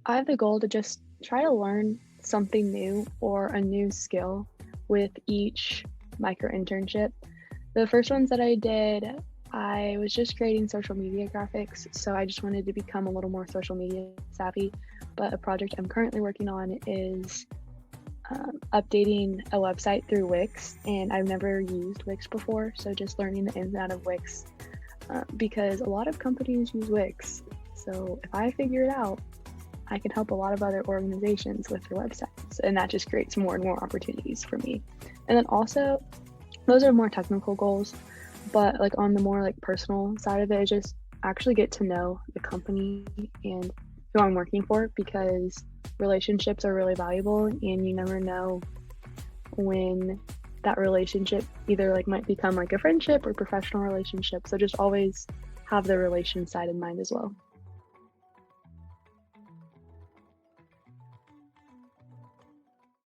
I have the goal to just try to learn something new or a new skill with each micro internship. The first ones that I did, I was just creating social media graphics, so I just wanted to become a little more social media savvy. But a project I'm currently working on is updating a website through Wix, and I've never used Wix before, so just learning the ins and out of Wix because a lot of companies use Wix. So if I figure it out, I can help a lot of other organizations with their websites, and that just creates more and more opportunities for me. And then also, those are more technical goals, but like on the more like personal side of it, is just actually get to know the company and who I'm working for because relationships are really valuable, and you never know when that relationship either like might become like a friendship or professional relationship. So just always have the relation side in mind as well.